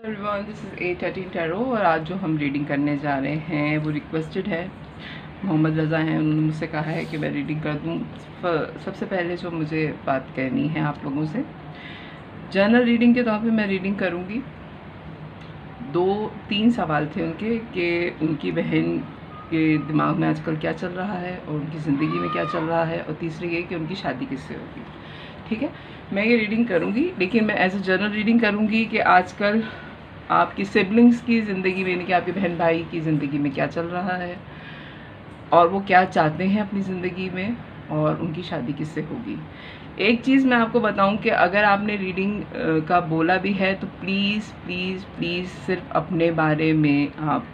Everyone, this is 813 tarot और आज जो हम रीडिंग करने जा रहे हैं वो रिक्वेस्टेड है। मोहम्मद रज़ा हैं, उन्होंने मुझसे कहा है कि मैं रीडिंग कर दूं। सबसे पहले जो मुझे बात कहनी है आप लोगों से, जर्नल रीडिंग के तौर पे मैं रीडिंग करूंगी। 2-3 सवाल थे उनके कि उनकी बहन के दिमाग में आजकल क्या चल रहा है और उनकी ज़िंदगी में क्या चल रहा है, और तीसरी ये कि उनकी शादी किससे होगी। ठीक है, मैं ये रीडिंग करूंगी, लेकिन मैं एज अ जर्नल रीडिंग करूंगी कि आजकल आपकी सिबलिंग्स की ज़िंदगी में, यानी कि आपके बहन भाई की ज़िंदगी में क्या चल रहा है और वो क्या चाहते हैं अपनी ज़िंदगी में, और उनकी शादी किससे होगी। एक चीज़ मैं आपको बताऊं कि अगर आपने रीडिंग का बोला भी है तो प्लीज़ प्लीज़ प्लीज़ सिर्फ अपने बारे में आप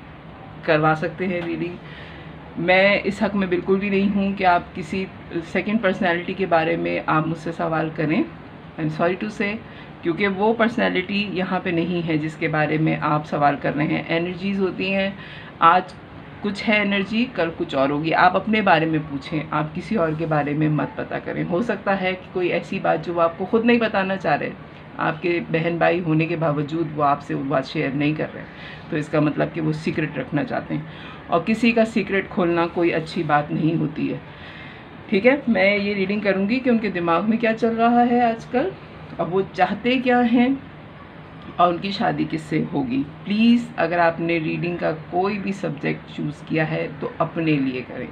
करवा सकते हैं रीडिंग। मैं इस हक़ में बिल्कुल भी नहीं हूं कि आप किसी सेकंड पर्सनैलिटी के बारे में आप मुझसे सवाल करें। आई एम सॉरी टू से, क्योंकि वो पर्सनैलिटी यहाँ पे नहीं है जिसके बारे में आप सवाल कर रहे हैं। एनर्जीज़ होती हैं, आज कुछ है एनर्जी, कल कुछ और होगी। आप अपने बारे में पूछें, आप किसी और के बारे में मत पता करें। हो सकता है कि कोई ऐसी बात जो वो आपको ख़ुद नहीं बताना चाह रहे, आपके बहन भाई होने के बावजूद वो आपसे वो बात शेयर नहीं कर रहे, तो इसका मतलब कि वो सीक्रेट रखना चाहते हैं, और किसी का सीक्रेट खोलना कोई अच्छी बात नहीं होती है। ठीक है, मैं ये रीडिंग करूँगी कि उनके दिमाग में क्या चल रहा है आजकल, और वो चाहते क्या हैं, और उनकी शादी किससे होगी। प्लीज़ अगर आपने रीडिंग का कोई भी सब्जेक्ट चूज़ किया है तो अपने लिए करें,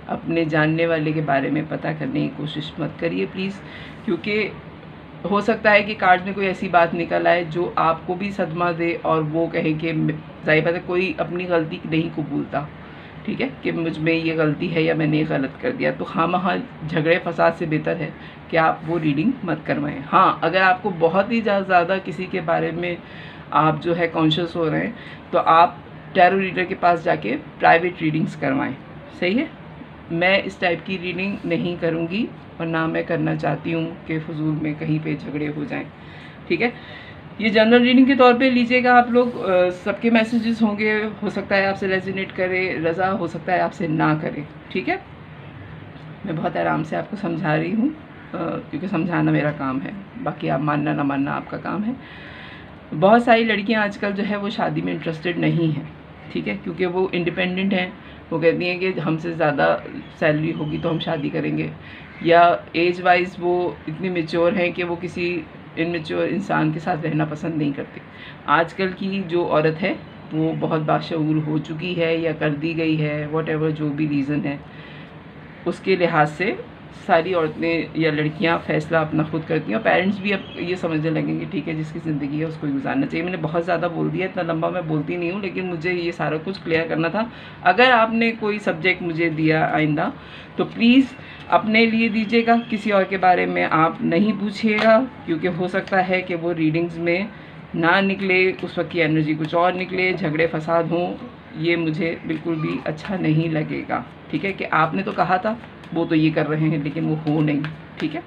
अपने जानने वाले के बारे में पता करने की कोशिश मत करिए प्लीज़, क्योंकि हो सकता है कि कार्ड में कोई ऐसी बात निकल आए जो आपको भी सदमा दे और वो कहे कि ज़ाहिर बात है कोई अपनी गलती नहीं कबूलता, ठीक है, कि मुझ में ये गलती है या मैंने ये गलत कर दिया। तो हाँ झगड़े फसाद से बेहतर है कि आप वो रीडिंग मत करवाएं। हाँ, अगर आपको बहुत ही ज़्यादा किसी के बारे में आप जो है कॉन्शियस हो रहे हैं तो आप टैरो रीडर के पास जाके प्राइवेट रीडिंग्स करवाएं। सही है, मैं इस टाइप की रीडिंग नहीं करूँगी और ना मैं करना चाहती हूँ कि फजूल में कहीं पे झगड़े हो जाएं। ठीक है, ये जनरल रीडिंग के तौर पे लीजिएगा आप लोग। सबके मैसेजेस होंगे, हो सकता है आपसे रेजोनेट करे रज़ा, हो सकता है आपसे ना करे। ठीक है, मैं बहुत आराम से आपको समझा रही हूँ क्योंकि समझाना मेरा काम है, बाकी आप मानना ना मानना आपका काम है। बहुत सारी लड़कियाँ आजकल जो है वो शादी में इंटरेस्टेड नहीं हैं, ठीक है, क्योंकि वो इंडिपेंडेंट हैं। वो कहती हैं कि हमसे ज़्यादा सैलरी होगी तो हम शादी करेंगे, या एज वाइज वो इतनी मेच्योर हैं कि वो किसी इनमेच्योर इंसान के साथ रहना पसंद नहीं करते। आजकल की जो औरत है वो बहुत बाशऊर हो चुकी है या कर दी गई है, वॉटेवर जो भी रीज़न है, उसके लिहाज से सारी औरतें या लड़कियां फ़ैसला अपना खुद करती हैं, और पेरेंट्स भी अब ये समझने लगेंगे ठीक है जिसकी ज़िंदगी है उसको ही गुजारना चाहिए। मैंने बहुत ज़्यादा बोल दिया, इतना लंबा मैं बोलती नहीं हूँ, लेकिन मुझे ये सारा कुछ क्लियर करना था। अगर आपने कोई सब्जेक्ट मुझे दिया आइंदा तो प्लीज़ अपने लिए दीजिएगा, किसी और के बारे में आप नहीं पूछिएगा, क्योंकि हो सकता है कि वो रीडिंग्स में ना निकले, उस वक्त की एनर्जी कुछ और निकले, झगड़े फसाद हों। ये मुझे बिल्कुल भी अच्छा नहीं लगेगा। ठीक है, कि आपने तो कहा था वो तो ये कर रहे हैं लेकिन वो हो नहीं। ठीक है,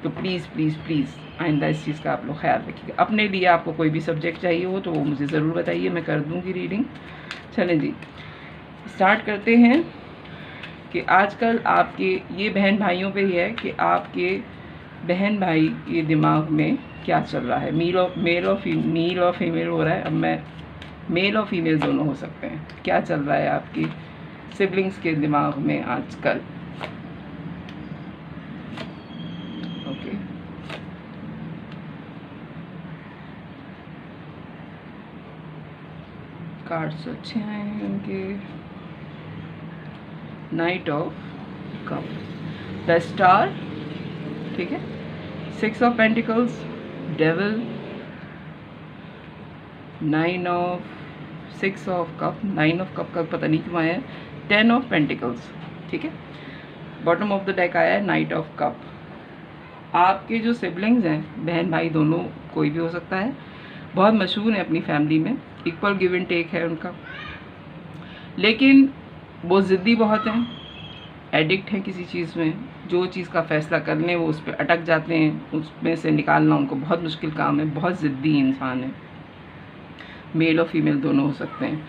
तो प्लीज़ प्लीज़ प्लीज़ आइंदा इस चीज़ का आप लोग ख्याल रखिएगा। अपने लिए आपको कोई भी सब्जेक्ट चाहिए हो तो वो मुझे ज़रूर बताइए, मैं कर दूँगी रीडिंग। चलें जी, स्टार्ट करते हैं कि आजकल आपके ये बहन भाइयों पे ही है कि आपके बहन भाई के दिमाग में क्या चल रहा है। मेल और फीमेल हो रहा है, अब मैं मेल और फीमेल दोनों हो सकते हैं। क्या चल रहा है आपकी सिबलिंग्स के दिमाग में आजकल। ओके, कार्ड्स अच्छे आए हैं उनके। Night of cup, the star, ठीक है, 6 of pentacles, devil, 9 of 6 of cup, 9 of cup का पता नहीं क्यों आया है, 10 ऑफ पेंटिकल्स। ठीक है, बॉटम ऑफ द डेक आया है नाइट ऑफ कप। आपके जो सिबलिंग्स हैं, बहन भाई दोनों, कोई भी हो सकता है, बहुत मशहूर है अपनी फैमिली में, इक्वल गिव एंड टेक है उनका, लेकिन वो ज़िद्दी बहुत हैं, एडिक्ट हैं किसी चीज़ में। जो चीज़ का फ़ैसला कर लें वो उस पर अटक जाते हैं, उसमें से निकालना उनको बहुत मुश्किल काम है। बहुत ज़िद्दी इंसान है, मेल और फीमेल दोनों हो सकते हैं।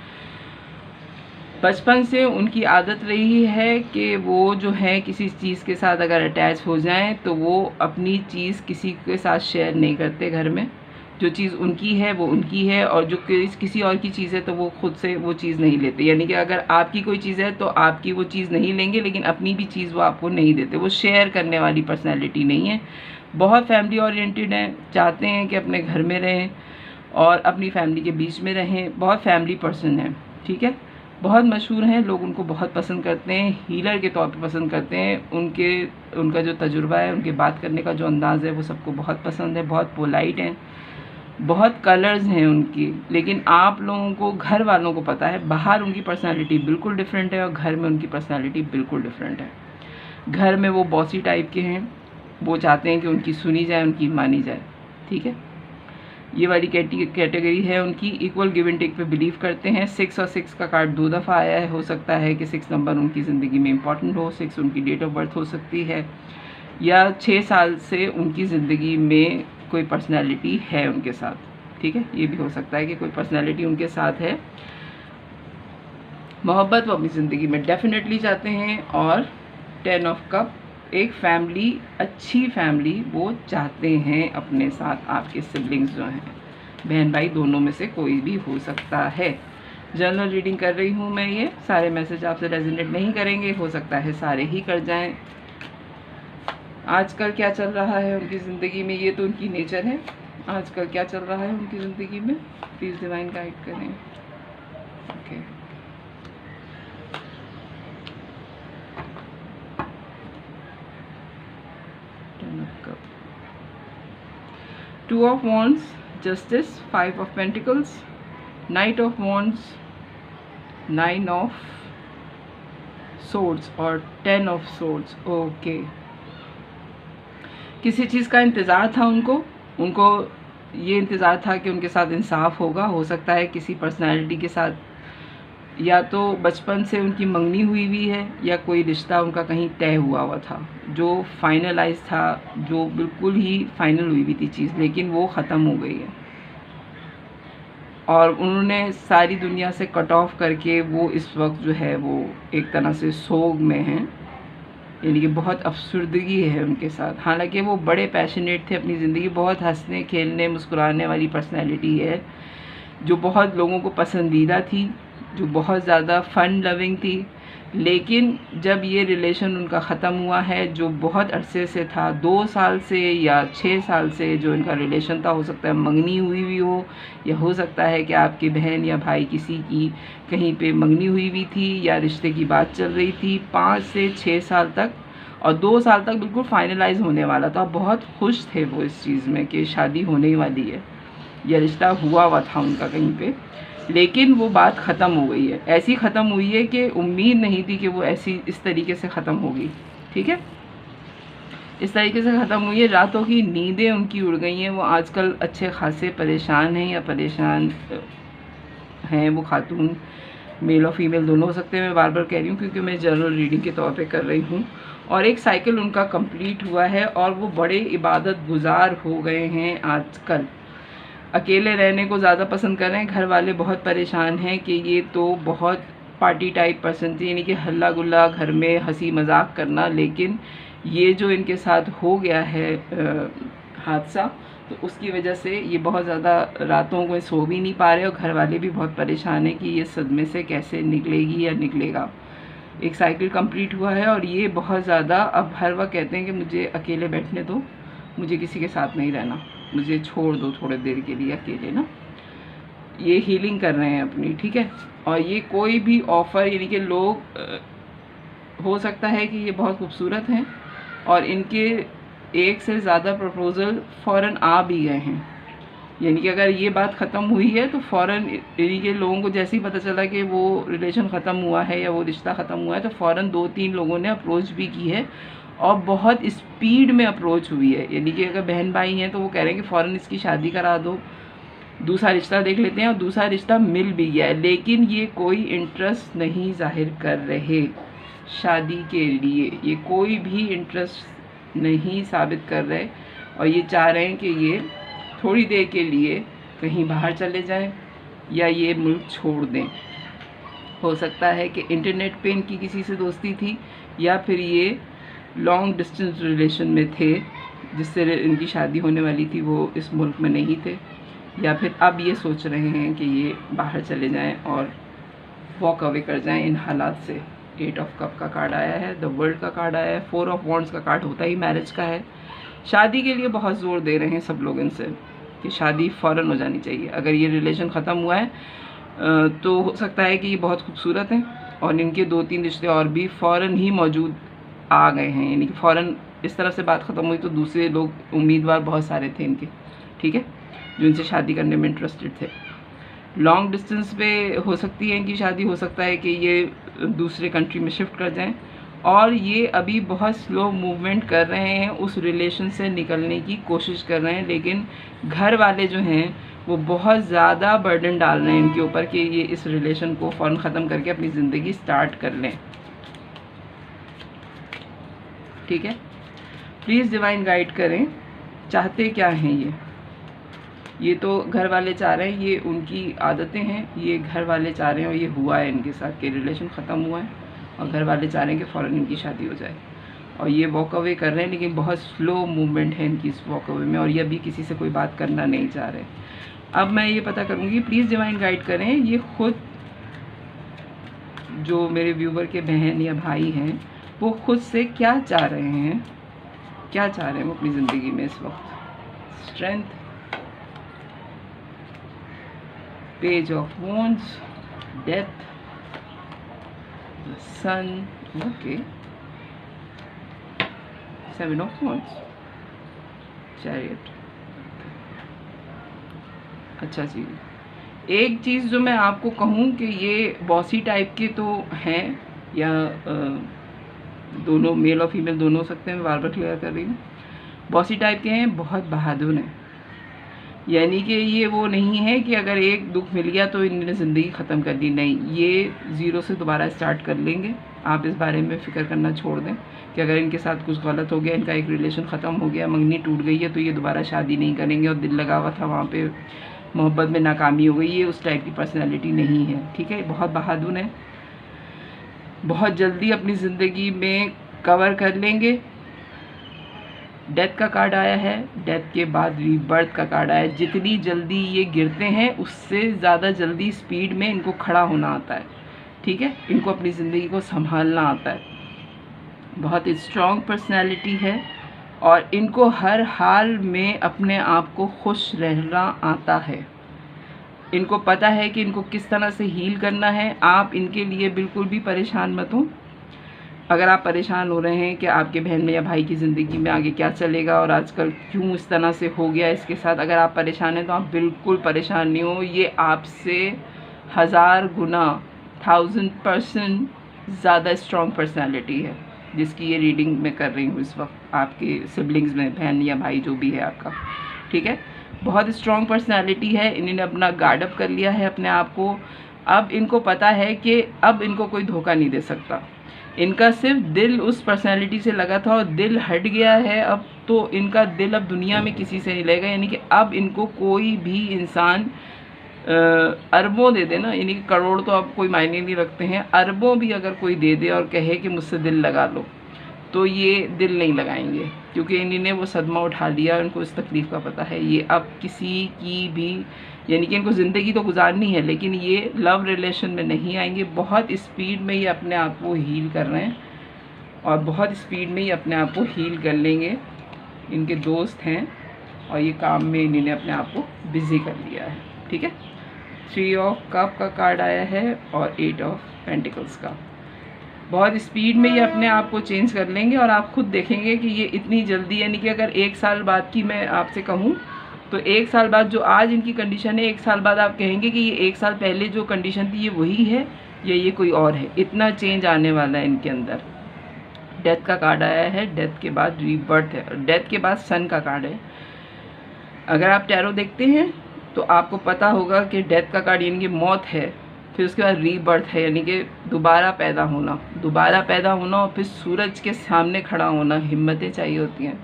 बचपन से उनकी आदत रही है कि वो जो है किसी चीज़ के साथ अगर अटैच हो जाएं तो वो अपनी चीज़ किसी के साथ शेयर नहीं करते घर में, जो चीज़ उनकी है वो उनकी है, और जो किसी और की चीज़ है तो वो खुद से वो चीज़ नहीं लेते। यानी कि अगर आपकी कोई चीज़ है तो आपकी वो चीज़ नहीं लेंगे, लेकिन अपनी भी चीज़ वो आपको नहीं देते। वो शेयर करने वाली पर्सनैलिटी नहीं है। बहुत फैमिली ओरिएंटेड हैं, चाहते हैं कि अपने घर में रहें और अपनी फैमिली के बीच में रहें। बहुत फैमिली पर्सन है, ठीक है। बहुत मशहूर हैं, लोग उनको बहुत पसंद करते हैं, हीलर के तौर पे पसंद करते हैं। उनका जो तजुर्बा है, उनके बात करने का जो अंदाज़ है वो सबको बहुत पसंद है। बहुत पोलाइट हैं, बहुत कलर्स हैं उनकी, लेकिन आप लोगों को, घर वालों को पता है बाहर उनकी पर्सनालिटी बिल्कुल डिफरेंट है और घर में उनकी पर्सनालिटी बिल्कुल डिफरेंट है। घर में वो बॉसी टाइप के हैं, वो चाहते हैं कि उनकी सुनी जाए, उनकी मानी जाए, ठीक है। ये वाली कैटेगरी है उनकी। इक्वल गिव एंड टेक पे बिलीव करते हैं। 6 और 6 का कार्ड 2 दफ़ा आया है। हो सकता है कि 6 नंबर उनकी ज़िंदगी में इम्पॉर्टेंट हो। 6 उनकी डेट ऑफ बर्थ हो सकती है, या 6 साल से उनकी ज़िंदगी में कोई पर्सनैलिटी है उनके साथ, ठीक है। ये भी हो सकता है कि कोई पर्सनैलिटी उनके साथ है। मोहब्बत वो अपनी ज़िंदगी में डेफिनेटली चाहते हैं। और 10 ऑफ कप, एक फैमिली, अच्छी फैमिली वो चाहते हैं अपने साथ। आपके सिबलिंग्स जो हैं, बहन भाई दोनों में से कोई भी हो सकता है। जनरल रीडिंग कर रही हूँ मैं। ये सारे मैसेज आपसे रेजोनेट नहीं करेंगे, हो सकता है सारे ही कर जाएं। आजकल क्या चल रहा है उनकी ज़िंदगी में, ये तो उनकी नेचर है। आजकल क्या चल रहा है उनकी ज़िंदगी में, प्लीज़ डिवाइन गाइड करें। Okay, Two of Wands, Justice, 5 of Pentacles, Knight of Wands, 9 of Swords और 10 of Swords। ओके, किसी चीज़ का इंतज़ार था उनको ये इंतज़ार था कि उनके साथ इंसाफ होगा। हो सकता है किसी पर्सनालिटी के साथ, या तो बचपन से उनकी मंगनी हुई है, या कोई रिश्ता उनका कहीं तय हुआ था जो फाइनलाइज था, जो बिल्कुल ही फाइनल हुई थी चीज़, लेकिन वो ख़त्म हो गई है। और उन्होंने सारी दुनिया से कट ऑफ करके वो इस वक्त जो है वो एक तरह से सोग में हैं। यानी कि बहुत अफसुर्दगी है उनके साथ। हालांकि वो बड़े पैशनेट थे अपनी ज़िंदगी, बहुत हंसने खेलने मुस्कुराने वाली पर्सनैलिटी है, जो बहुत लोगों को पसंदीदा थी, जो बहुत ज़्यादा फ़न लविंग थी। लेकिन जब ये रिलेशन उनका ख़त्म हुआ है, जो बहुत अरसे से था, 2 साल से या 6 साल से जो इनका रिलेशन था, हो सकता है मंगनी हुई हो, या हो सकता है कि आपकी बहन या भाई किसी की कहीं पे मंगनी हुई थी, या रिश्ते की बात चल रही थी 5 से 6 साल तक, और 2 साल तक बिल्कुल फाइनलाइज होने वाला था। बहुत खुश थे वो इस चीज़ में कि शादी होने वाली है, या रिश्ता हुआ था उनका कहीं पे, लेकिन वो बात ख़त्म हो गई है। ऐसी ख़त्म हुई है कि उम्मीद नहीं थी कि वो ऐसी इस तरीके से ख़त्म होगी, ठीक है। इस तरीके से ख़त्म हुई है। रातों की नींदें उनकी उड़ गई हैं। वो आजकल अच्छे खासे परेशान हैं, या परेशान हैं वो खातून, मेल और फीमेल दोनों हो सकते हैं। मैं बार बार कह रही हूँ क्योंकि मैं जनरल रीडिंग के तौर पे कर रही हूँ। और एक साइकिल उनका कंप्लीट हुआ है, और वो बड़े इबादत गुजार हो गए हैं आजकल। अकेले रहने को ज़्यादा पसंद कर रहे हैं। घर वाले बहुत परेशान हैं कि ये तो बहुत पार्टी टाइप पर्सन थी, यानी कि हल्ला गुल्ला, घर में हंसी मजाक करना, लेकिन ये जो इनके साथ हो गया है हादसा, तो उसकी वजह से ये बहुत ज़्यादा रातों को सो भी नहीं पा रहे, और घर वाले भी बहुत परेशान हैं कि ये सदमे से कैसे निकलेगी या निकलेगा। एक साइकिल कंप्लीट हुआ है, और ये बहुत ज़्यादा अब हर वक्त कहते हैं कि मुझे अकेले बैठने दो, मुझे किसी के साथ नहीं रहना, मुझे छोड़ दो थोड़ी देर के लिए अकेले ना। ये हीलिंग कर रहे हैं अपनी, ठीक है। और ये कोई भी ऑफ़र, यानी कि लोग हो सकता है कि ये बहुत खूबसूरत हैं और इनके एक से ज़्यादा प्रपोज़ल फ़ौरन आ भी गए हैं। यानी कि अगर ये बात ख़त्म हुई है तो फ़ौरन, यानी कि लोगों को जैसे ही पता चला कि वो रिलेशन ख़त्म हुआ है या वो रिश्ता ख़त्म हुआ है, तो फ़ौरन 2-3 लोगों ने अप्रोच भी की है, और बहुत स्पीड में अप्रोच हुई है। यानी कि अगर बहन भाई हैं तो वो कह रहे हैं कि फ़ौरन इसकी शादी करा दो, दूसरा रिश्ता देख लेते हैं, और दूसरा रिश्ता मिल भी गया है। लेकिन ये कोई इंटरेस्ट नहीं ज़ाहिर कर रहे शादी के लिए, ये कोई भी इंटरेस्ट नहीं साबित कर रहे, और ये चाह रहे हैं कि ये थोड़ी देर के लिए कहीं बाहर चले जाएं, या ये मुल्क छोड़ दें। हो सकता है कि इंटरनेट पे इनकी किसी से दोस्ती थी, या फिर ये लॉन्ग डिस्टेंस रिलेशन में थे, जिससे इनकी शादी होने वाली थी, वो इस मुल्क में नहीं थे। या फिर अब ये सोच रहे हैं कि ये बाहर चले जाएं और वॉक अवे कर जाएं इन हालात से। 8 ऑफ कप का कार्ड आया है, द वर्ल्ड का कार्ड आया है, 4 ऑफ वॉन्ड्स का कार्ड होता ही मैरिज का है। शादी के लिए बहुत ज़ोर दे रहे हैं सब लोग इनसे कि शादी फ़ौरन हो जानी चाहिए। अगर ये रिलेशन ख़त्म हुआ है तो हो सकता है कि ये बहुत खूबसूरत हैं और इनके 2-3 रिश्ते और भी फ़ौरन ही मौजूद आ गए हैं, यानी कि फ़ौरन इस तरह से बात ख़त्म हुई तो दूसरे लोग उम्मीदवार बहुत सारे थे इनके, ठीक है, जो इनसे शादी करने में इंटरेस्टेड थे। लॉन्ग डिस्टेंस पे हो सकती है इनकी शादी, हो सकता है कि ये दूसरे कंट्री में शिफ्ट कर जाएं और ये अभी बहुत स्लो मूवमेंट कर रहे हैं, उस रिलेशन से निकलने की कोशिश कर रहे हैं, लेकिन घर वाले जो हैं वो बहुत ज़्यादा बर्डन डाल रहे हैं इनके ऊपर कि ये इस रिलेशन को फ़ौरन ख़त्म करके अपनी ज़िंदगी स्टार्ट कर लें, ठीक है। प्लीज़ डिवाइन गाइड करें, चाहते क्या हैं ये तो घर वाले चाह रहे हैं, ये उनकी आदतें हैं, ये घर वाले चाह रहे हैं और ये हुआ है इनके साथ कि रिलेशन ख़त्म हुआ है और घर वाले चाह रहे हैं कि फ़ौरन इनकी शादी हो जाए और ये वॉक अवे कर रहे हैं, लेकिन बहुत स्लो मूवमेंट है इनकी इस वॉक अवे में और ये अभी किसी से कोई बात करना नहीं चाह रहे। अब मैं ये पता करूँगी, प्लीज़ डिवाइन गाइड करें, ये खुद जो मेरे व्यूवर के बहन या भाई हैं वो खुद से क्या चाह रहे हैं, क्या चाह रहे हैं वो अपनी ज़िंदगी में इस वक्त। Strength, page of wands, death, sun, okay, 7 of wands, chariot. अच्छा जी, एक चीज़ जो मैं आपको कहूँ कि ये बॉसी टाइप के तो हैं या दोनों मेल और फीमेल दोनों हो सकते हैं, मैं बार बार क्लियर कर रही हूँ, बॉसी टाइप के हैं, बहुत बहादुर हैं, यानी कि ये वो नहीं है कि अगर एक दुख मिल गया तो इन्होंने ज़िंदगी ख़त्म कर दी, नहीं, ये ज़ीरो से दोबारा स्टार्ट कर लेंगे। आप इस बारे में फ़िक्र करना छोड़ दें कि अगर इनके साथ कुछ गलत हो गया, इनका एक रिलेशन ख़त्म हो गया, मंगनी टूट गई है, तो ये दोबारा शादी नहीं करेंगे और दिल लगा हुआ था वहाँ पे, मोहब्बत में नाकामी हो गई, ये उस टाइप की पर्सनैलिटी नहीं है, ठीक है। बहुत बहादुर है, बहुत जल्दी अपनी ज़िंदगी में कवर कर लेंगे। डेथ का कार्ड आया है, डेथ के बाद रीबर्थ का कार्ड आया है। जितनी जल्दी ये गिरते हैं उससे ज़्यादा जल्दी स्पीड में इनको खड़ा होना आता है, ठीक है, इनको अपनी ज़िंदगी को संभालना आता है। बहुत स्ट्रॉन्ग पर्सनैलिटी है और इनको हर हाल में अपने आप को खुश रहना आता है। इनको पता है कि इनको किस तरह से हील करना है। आप इनके लिए बिल्कुल भी परेशान मत हो। अगर आप परेशान हो रहे हैं कि आपके बहन में या भाई की ज़िंदगी में आगे क्या चलेगा और आजकल क्यों इस तरह से हो गया इसके साथ, अगर आप परेशान हैं तो आप बिल्कुल परेशान नहीं हो। ये आपसे 1000 गुना 1000% ज़्यादा स्ट्रॉन्ग पर्सनालिटी है जिसकी ये रीडिंग मैं कर रही हूँ इस वक्त, आपके सिबलिंग्स में, बहन या भाई जो भी है आपका, ठीक है। बहुत स्ट्रॉन्ग पर्सनालिटी है, इन्होंने अपना गार्ड अप कर लिया है अपने आप को। अब इनको पता है कि अब इनको कोई धोखा नहीं दे सकता। इनका सिर्फ दिल उस पर्सनैलिटी से लगा था और दिल हट गया है, अब तो इनका दिल अब दुनिया में किसी से नहीं लगेगा, यानी कि अब इनको कोई भी इंसान अरबों दे दे ना, यानी कि करोड़ तो अब कोई मायने नहीं रखते हैं, अरबों भी अगर कोई दे दे और कहे कि मुझसे दिल लगा लो, तो ये दिल नहीं लगाएंगे, क्योंकि इन्होंने वो सदमा उठा लिया, उनको इस तकलीफ़ का पता है। ये अब किसी की भी, यानी कि इनको ज़िंदगी तो गुजारनी है, लेकिन ये लव रिलेशन में नहीं आएंगे। बहुत स्पीड में ये अपने आप को हील कर रहे हैं और बहुत स्पीड में ये अपने आप को हील कर लेंगे। इनके दोस्त हैं और ये काम में इन्होंने अपने आप को बिज़ी कर लिया है, ठीक है। 3 ऑफ कप का कार्ड आया है और 8 ऑफ पेंटिकल्स का। बहुत स्पीड में ये अपने आप को चेंज कर लेंगे और आप खुद देखेंगे कि ये इतनी जल्दी, यानी कि अगर 1 साल बाद की मैं आपसे कहूँ तो 1 साल बाद जो आज इनकी कंडीशन है, 1 साल बाद आप कहेंगे कि ये 1 साल पहले जो कंडीशन थी ये वही है या ये कोई और है। इतना चेंज आने वाला है इनके अंदर। डेथ का कार्ड आया है, डेथ के बाद रीबर्थ है, डेथ के बाद सन का कार्ड है। अगर आप टैरो देखते हैं तो आपको पता होगा कि डेथ का कार्ड यानी कि मौत है, फिर उसके बाद रीबर्थ है, यानी कि दोबारा पैदा होना, दोबारा पैदा होना और फिर सूरज के सामने खड़ा होना। हिम्मतें चाहिए होती हैं,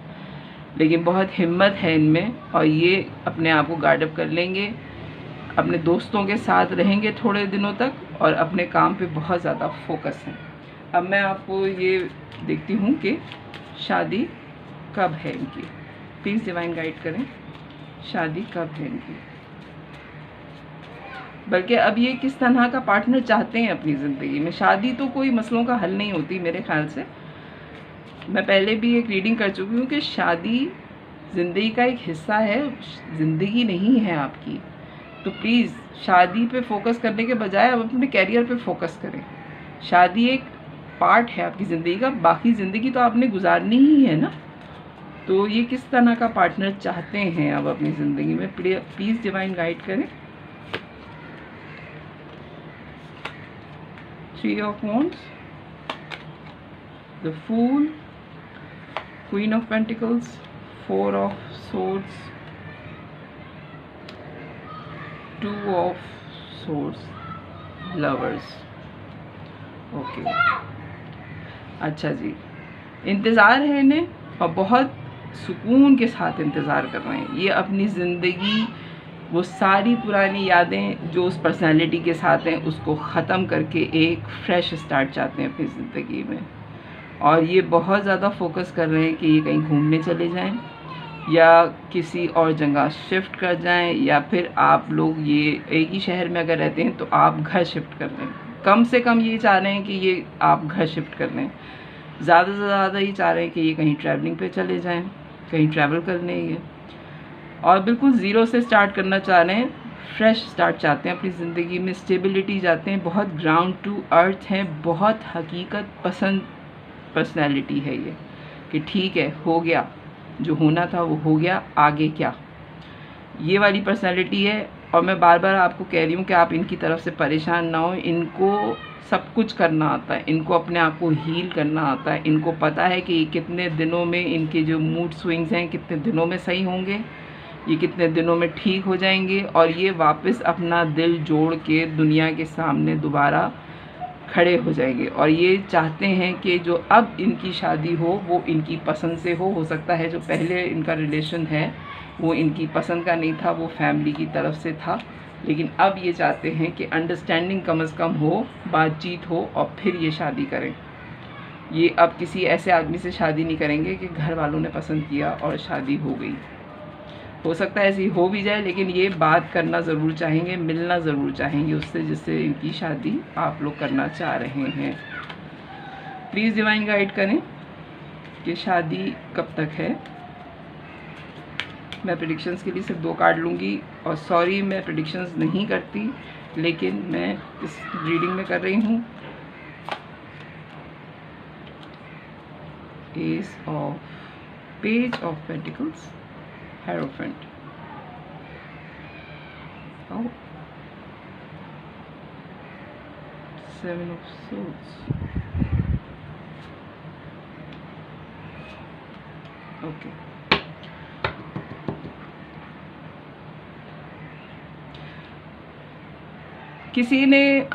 लेकिन बहुत हिम्मत है इनमें और ये अपने आप को गार्ड अप कर लेंगे। अपने दोस्तों के साथ रहेंगे थोड़े दिनों तक और अपने काम पे बहुत ज़्यादा फोकस हैं। अब मैं आपको ये देखती हूँ कि शादी कब है इनकी। प्लीज़ डिवाइन गाइड करें, शादी कब है इनकी। बल्कि अब ये किस तरह का पार्टनर चाहते हैं अपनी ज़िंदगी में। शादी तो कोई मसलों का हल नहीं होती मेरे ख्याल से। मैं पहले भी एक रीडिंग कर चुकी हूँ कि शादी ज़िंदगी का एक हिस्सा है, ज़िंदगी नहीं है आपकी। तो प्लीज़ शादी पे फोकस करने के बजाय अब अपने कैरियर पे फोकस करें। शादी एक पार्ट है आपकी ज़िंदगी का, बाकी ज़िंदगी तो आपने गुजारनी ही है ना। तो ये किस तरह का पार्टनर चाहते हैं अब अपनी ज़िंदगी में, प्लीज़ डिवाइन गाइड करें। 3 of Wands, the Fool, Queen of Pentacles, 4 of Swords, 2 of Swords, Lovers। Okay, अच्छा जी, इंतज़ार है इन्हें और बहुत सुकून के साथ इंतज़ार कर रहे हैं। ये अपनी ज़िंदगी, वो सारी पुरानी यादें जो उस पर्सनालिटी के साथ हैं उसको ख़त्म करके एक फ्रेश स्टार्ट चाहते हैं अपनी ज़िंदगी में। और ये बहुत ज़्यादा फोकस कर रहे हैं कि ये कहीं घूमने चले जाएं या किसी और जगह शिफ्ट कर जाएं, या फिर आप लोग ये एक ही शहर में अगर रहते हैं तो आप घर शिफ्ट कर लें। कम से कम ये चाह रहे हैं कि ये आप घर शिफ्ट कर लें, ज़्यादा से ज़्यादा ये चाह रहे हैं कि ये कहीं ट्रैवलिंग पे चले जाएं, कहीं ट्रैवल कर लें ये, और बिल्कुल ज़ीरो से स्टार्ट करना चाह रहे हैं, फ्रेश स्टार्ट चाहते हैं अपनी ज़िंदगी में, स्टेबिलिटी चाहते हैं, बहुत ग्राउंड टू अर्थ हैं, बहुत हकीकत पसंद पर्सनैलिटी है ये, कि ठीक है हो गया, जो होना था वो हो गया, आगे क्या, ये वाली पर्सनैलिटी है। और मैं बार बार आपको कह रही हूँ कि आप इनकी तरफ से परेशान ना हो, इनको सब कुछ करना आता है, इनको अपने आप को हील करना आता है, इनको पता है कि कितने दिनों में इनके जो मूड स्विंग्स हैं कितने दिनों में सही होंगे, ये कितने दिनों में ठीक हो जाएंगे, और ये वापस अपना दिल जोड़ के दुनिया के सामने दोबारा खड़े हो जाएंगे। और ये चाहते हैं कि जो अब इनकी शादी हो वो इनकी पसंद से हो सकता है जो पहले इनका रिलेशन है वो इनकी पसंद का नहीं था, वो फैमिली की तरफ से था, लेकिन अब ये चाहते हैं कि अंडरस्टैंडिंग कम से कम हो, बातचीत हो, और फिर ये शादी करें। ये अब किसी ऐसे आदमी से शादी नहीं करेंगे कि घर वालों ने पसंद किया और शादी हो गई। हो सकता है ऐसी हो भी जाए, लेकिन ये बात करना ज़रूर चाहेंगे, मिलना ज़रूर चाहेंगे उससे जिससे इनकी शादी आप लोग करना चाह रहे हैं। प्लीज़ डिवाइन गाइड करें कि शादी कब तक है। मैं प्रेडिक्शंस के लिए सिर्फ 2 कार्ड लूँगी, और सॉरी मैं प्रेडिक्शंस नहीं करती, लेकिन मैं इस रीडिंग में कर रही हूँ। S of page of pentacles, hierophant, oh, 7 of swords, okay, किसी ने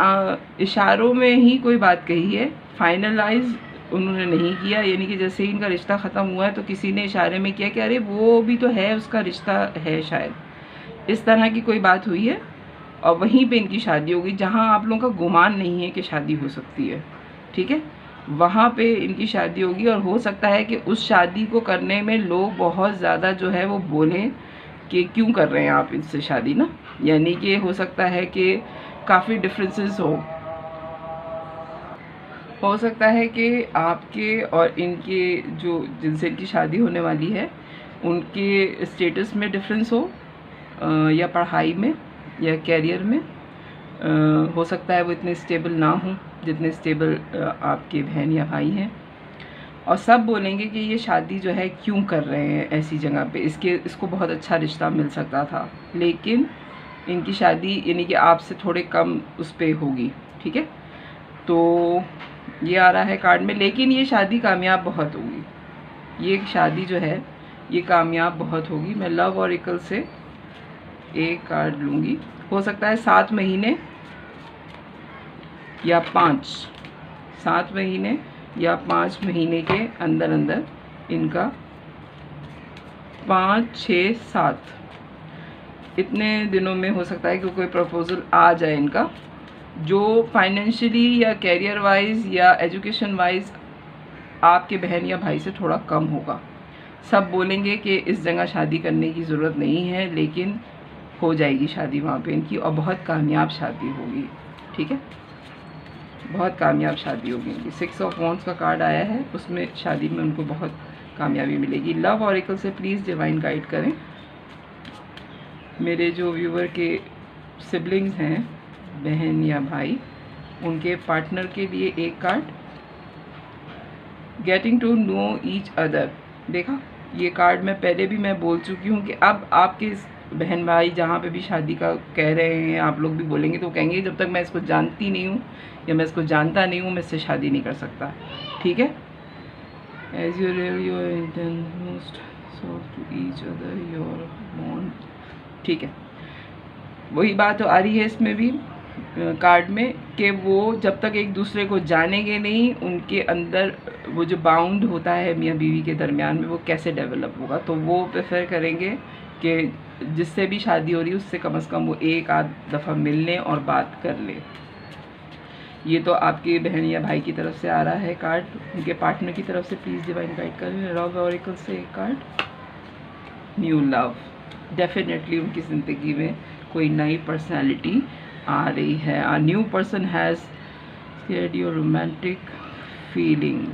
इशारों में ही कोई बात कही है, फाइनलाइज उन्होंने नहीं किया, यानी कि जैसे ही इनका रिश्ता ख़त्म हुआ है तो किसी ने इशारे में किया कि अरे वो भी तो है, उसका रिश्ता है शायद, इस तरह की कोई बात हुई है, और वहीं पे इनकी शादी होगी जहां आप लोगों का गुमान नहीं है कि शादी हो सकती है, ठीक है, वहाँ पे इनकी शादी होगी। और हो सकता है कि उस शादी को करने में लोग बहुत ज़्यादा जो है वो बोलें कि क्यों कर रहे हैं आप इनसे शादी ना, यानी कि हो सकता है कि काफ़ी डिफरेंसेस हो सकता है कि आपके और इनके जो जिनसे इनकी शादी होने वाली है उनके स्टेटस में डिफरेंस हो, या पढ़ाई में या कैरियर में। हो सकता है वो इतने स्टेबल ना हों जितने स्टेबल आपके बहन या भाई हैं, और सब बोलेंगे कि ये शादी जो है क्यों कर रहे हैं ऐसी जगह पे, इसको बहुत अच्छा रिश्ता मिल सकता था, लेकिन इनकी शादी यानी कि आपसे थोड़े कम उस पर होगी, ठीक है। तो ये आ रहा है कार्ड में, लेकिन ये शादी कामयाब बहुत होगी, ये शादी जो है ये कामयाब बहुत होगी। मैं लव ऑरेकल से एक कार्ड लूँगी, हो सकता है 7 महीने या 7 महीने या 5 महीने के अंदर अंदर इनका 5, 6, 7 इतने दिनों में हो सकता है कि कोई प्रपोज़ल आ जाए इनका, जो फाइनेंशियली या कैरियर वाइज या एजुकेशन वाइज आपके बहन या भाई से थोड़ा कम होगा। सब बोलेंगे कि इस जगह शादी करने की ज़रूरत नहीं है, लेकिन हो जाएगी शादी वहाँ पे इनकी, और बहुत कामयाब शादी होगी, ठीक है, बहुत कामयाब शादी होगी इनकी। 6 ऑफ वॉन्ड्स का कार्ड आया है, उसमें शादी में उनको बहुत कामयाबी मिलेगी। लव ऑरेकल से प्लीज़ डिवाइन गाइड करें। मेरे जो व्यूवर के सिबलिंग्स हैं, बहन या भाई, उनके पार्टनर के लिए एक card, getting to know each other. देखा, ये कार्ड मैं पहले भी मैं बोल चुकी हूँ कि अब आपके बहन भाई जहाँ पे भी शादी का कह रहे हैं, आप लोग भी बोलेंगे तो कहेंगे जब तक मैं इसको जानती नहीं हूँ या मैं इसको जानता नहीं हूँ मैं इससे शादी नहीं कर सकता, ठीक है। As you real your intent most so to each other your bond, ठीक है, वही बात तो आ रही है इसमें भी कार्ड में कि वो जब तक एक दूसरे को जानेंगे नहीं, उनके अंदर वो जो बाउंड होता है मियाँ बीवी के दरमियान में वो कैसे डेवलप होगा। तो वो प्रेफर करेंगे कि जिससे भी शादी हो रही है उससे कम से कम वो एक आध दफ़ा मिल लें और बात कर लें। ये तो आपकी बहन या भाई की तरफ से आ रहा है कार्ड, उनके पार्टनर की तरफ से प्लीज़ डिवाइन गाइड करें। लव ऑरेकल से एक कार्ड, न्यू लव, डेफिनेटली उनकी ज़िंदगी में कोई नई पर्सनैलिटी आ रही है। A new person has scared your romantic feeling,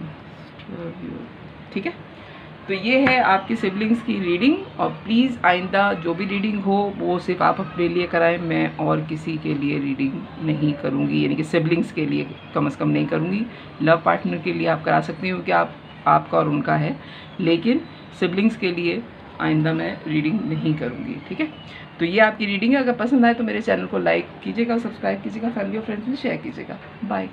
ठीक है। तो ये है आपकी सिबलिंग्स की रीडिंग, और प्लीज़ आइंदा जो भी रीडिंग हो वो सिर्फ आप अपने लिए कराएं, मैं और किसी के लिए रीडिंग नहीं करूँगी, यानी कि सिबलिंग्स के लिए कम से कम नहीं करूँगी। लव पार्टनर के लिए आप करा सकती हो कि आपका और उनका है, लेकिन सिबलिंग्स के लिए आइंदा मैं रीडिंग नहीं करूँगी, ठीक है। तो ये आपकी रीडिंग है, अगर पसंद आए तो मेरे चैनल को लाइक कीजिएगा, सब्सक्राइब कीजिएगा, फैमिली और फ्रेंड्स में शेयर कीजिएगा। बाय।